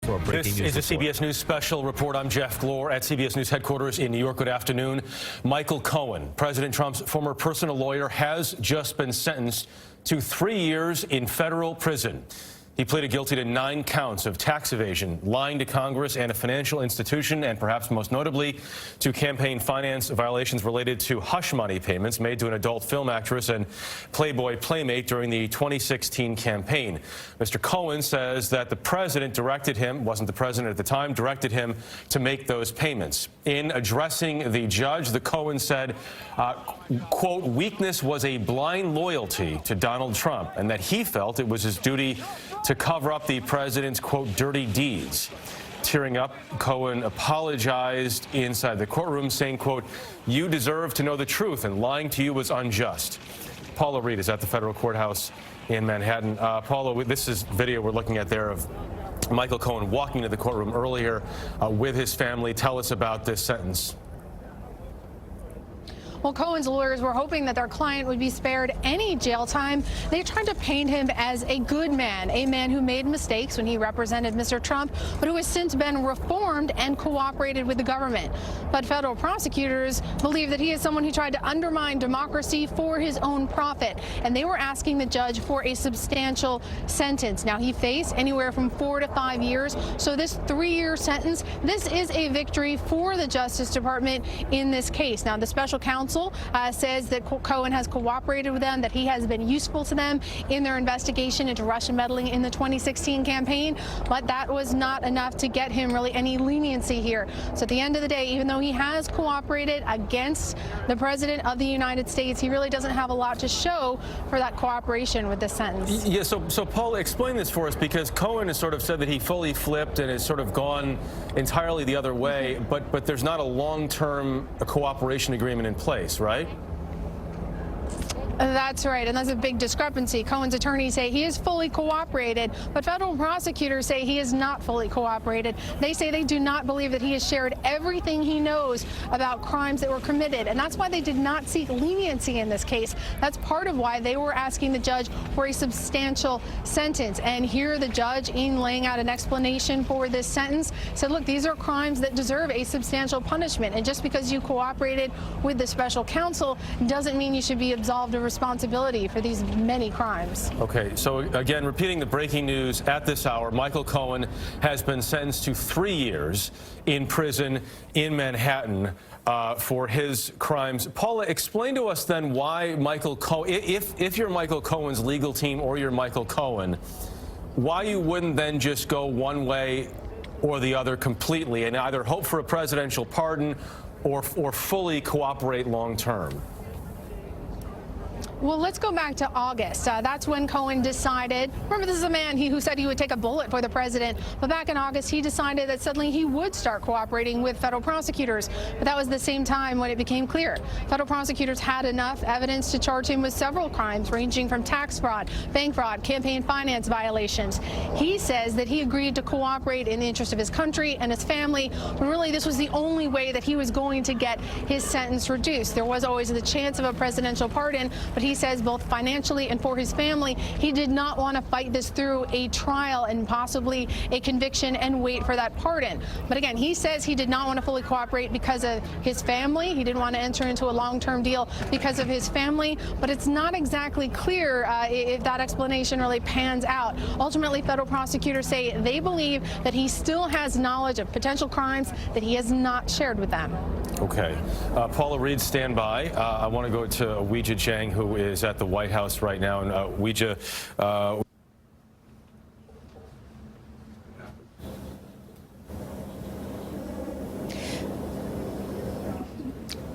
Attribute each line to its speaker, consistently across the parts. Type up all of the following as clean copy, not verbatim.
Speaker 1: for a breaking news report.
Speaker 2: This is a CBS News special report. I'm Jeff Glor at CBS News headquarters in New York. Good afternoon. Michael Cohen, President Trump's former personal lawyer, has just been sentenced to 3 years in federal prison. He pleaded guilty to 9 counts of tax evasion, lying to Congress and a financial institution, and perhaps most notably to campaign finance violations related to hush money payments made to an adult film actress and Playboy playmate during the 2016 campaign. Mr. Cohen says that the president directed him, wasn't the president at the time, directed him to make those payments. In addressing the judge, the Cohen said, quote, weakness was a blind loyalty to Donald Trump, and that he felt it was his duty to cover up the president's, quote, dirty deeds. Tearing up, Cohen apologized inside the courtroom, saying, quote, you deserve to know the truth, and lying to you was unjust. Paula Reed is at the federal courthouse in Manhattan. Paula, this is video we're looking at there of Michael Cohen walking to the courtroom earlier with his family. Tell us about this sentence.
Speaker 3: Well, Cohen's lawyers were hoping that their client would be spared any jail time. They tried to paint him as a good man, a man who made mistakes when he represented Mr. Trump, but who has since been reformed and cooperated with the government. But federal prosecutors believe that he is someone who tried to undermine democracy for his own profit, and they were asking the judge for a substantial sentence. Now, he faced anywhere from 4 to 5 years, so this 3-year sentence, this is a victory for the Justice Department in this case. Now, the special counsel says that Cohen has cooperated with them, that he has been useful to them in their investigation into Russian meddling in the 2016 campaign, but that was not enough to get him really any leniency here. So at the end of the day, even though he has cooperated against the President of the United States, he really doesn't have a lot to show for that cooperation with this sentence.
Speaker 2: Yeah, so Paula, explain this for us, because Cohen has sort of said that he fully flipped and has sort of gone entirely the other way, but there's not a long-term cooperation agreement in place, right?
Speaker 3: That's right, and that's a big discrepancy. Cohen's attorneys say he has fully cooperated, but federal prosecutors say he has not fully cooperated. They say they do not believe that he has shared everything he knows about crimes that were committed, and that's why they did not seek leniency in this case. That's part of why they were asking the judge for a substantial sentence. And here the judge, in laying out an explanation for this sentence, said, look, these are crimes that deserve a substantial punishment, and just because you cooperated with the special counsel doesn't mean you should be absolved of responsibility for these many crimes.
Speaker 2: Okay, so again, repeating the breaking news at this hour, Michael Cohen has been sentenced to 3 years in prison in Manhattan for his crimes. Paula, explain to us then why Michael Cohen, if you're Michael Cohen's legal team or you're Michael Cohen, why you wouldn't then just go one way or the other completely and either hope for a presidential pardon or fully cooperate long term.
Speaker 3: Well, let's go back to August. That's when Cohen decided, remember, this is a man who said he would take a bullet for the president, but back in August he decided that suddenly he would start cooperating with federal prosecutors. But that was the same time when it became clear federal prosecutors had enough evidence to charge him with several crimes ranging from tax fraud, bank fraud, campaign finance violations. He says that he agreed to cooperate in the interest of his country and his family, when really this was the only way that he was going to get his sentence reduced. There was always the chance of a presidential pardon, but he says both financially and for his family, he did not want to fight this through a trial and possibly a conviction and wait for that pardon. But again, he says he did not want to fully cooperate because of his family. He didn't want to enter into a long-term deal because of his family, but it's not exactly clear if that explanation really pans out. Ultimately, federal prosecutors say they believe that he still has knowledge of potential crimes that he has not shared with them.
Speaker 2: Okay. Paula Reed, stand by. I want to go to Ouija Chang, who is at the White House right now. And Ouija,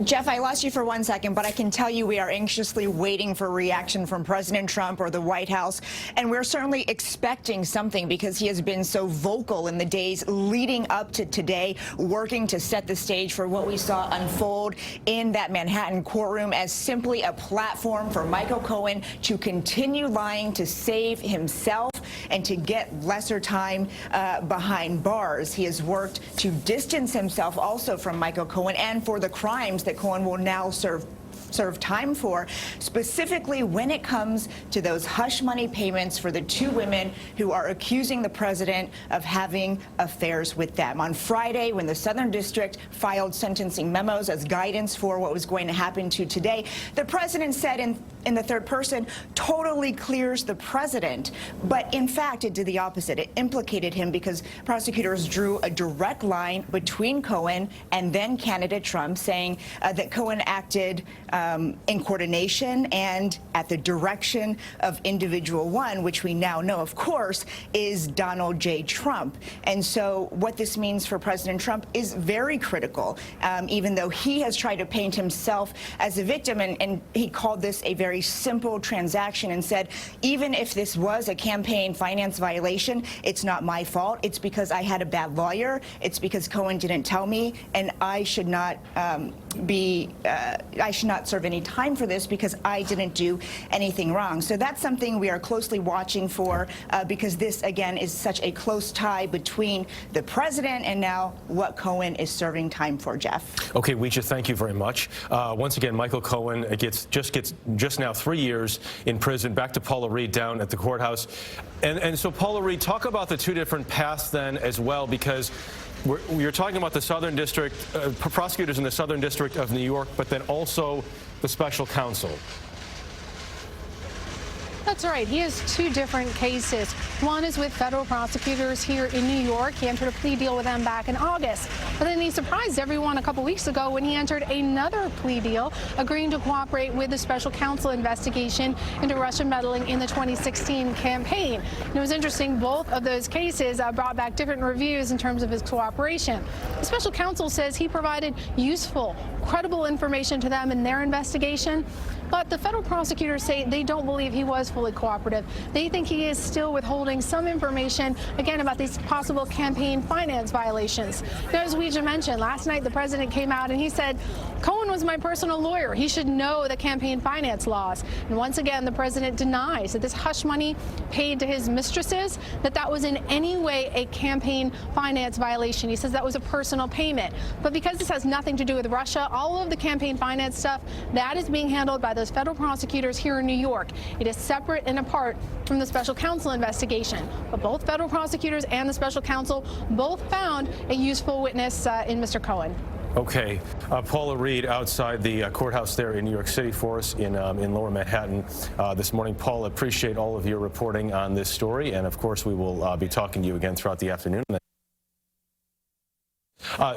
Speaker 4: Jeff, I lost you for 1 second, but I can tell you we are anxiously waiting for reaction from President Trump or the White House, and we're certainly expecting something because he has been so vocal in the days leading up to today, working to set the stage for what we saw unfold in that Manhattan courtroom as simply a platform for Michael Cohen to continue lying to save himself and to get lesser time behind bars. He has worked to distance himself also from Michael Cohen and for the crimes that Cohen will now serve serve time for, specifically when it comes to those hush money payments for the two women who are accusing the president of having affairs with them. On Friday, when the Southern District filed sentencing memos as guidance for what was going to happen to today, the president said in the third person, totally clears the president. But in fact, it did the opposite. It implicated him because prosecutors drew a direct line between Cohen and then candidate Trump, saying that Cohen acted in coordination and at the direction of individual one, which we now know, of course, is Donald J. Trump. And so what this means for President Trump is very critical, even though he has tried to paint himself as a victim, and he called this a very simple transaction and said, even if this was a campaign finance violation, it's not my fault. It's because I had a bad lawyer. It's because Cohen didn't tell me, and I should not serve any time for this because I didn't do anything wrong. So that's something we are closely watching for because this, again, is such a close tie between the president and now what Cohen is serving time for, Jeff.
Speaker 2: Okay, Weecha, thank you very much. Once again, Michael Cohen gets now 3 years in prison. Back to Paula Reed down at the courthouse. And so, Paula Reed, talk about the two different paths then as well, because you're talking about the Southern District, prosecutors in the Southern District of New York, but then also the special counsel.
Speaker 3: That's right. He has two different cases. One is with federal prosecutors here in New York. He entered a plea deal with them back in August. But then he surprised everyone a couple weeks ago when he entered another plea deal, agreeing to cooperate with the special counsel investigation into Russian meddling in the 2016 campaign. And it was interesting, both of those cases brought back different reviews in terms of his cooperation. The special counsel says he provided useful, credible information to them in their investigation. But the federal prosecutors say they don't believe he was fully cooperative. They think he is still withholding some information, again, about these possible campaign finance violations. Now, as Weecha mentioned, last night the president came out and he said, Cohen was my personal lawyer. He should know the campaign finance laws. And once again, the president denies that this hush money paid to his mistresses, that was in any way a campaign finance violation. He says that was a personal payment. But because this has nothing to do with Russia, all of the campaign finance stuff, that is being handled by those federal prosecutors here in New York. It is separate and apart from the special counsel investigation. But both federal prosecutors and the special counsel both found a useful witness in Mr. Cohen.
Speaker 2: Okay. Paula Reed outside the courthouse there in New York City for us in Lower Manhattan this morning. Paula, appreciate all of your reporting on this story. And, of course, we will be talking to you again throughout the afternoon.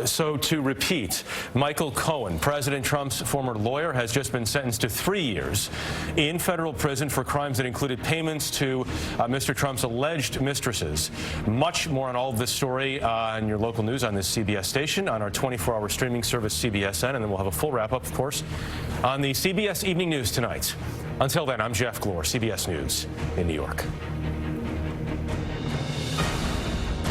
Speaker 2: So to repeat, Michael Cohen, President Trump's former lawyer, has just been sentenced to 3 years in federal prison for crimes that included payments to Mr. Trump's alleged mistresses. Much more on all of this story on your local news on this CBS station, on our 24-hour streaming service, CBSN, and then we'll have a full wrap-up, of course, on the CBS Evening News tonight. Until then, I'm Jeff Glor, CBS News in New York.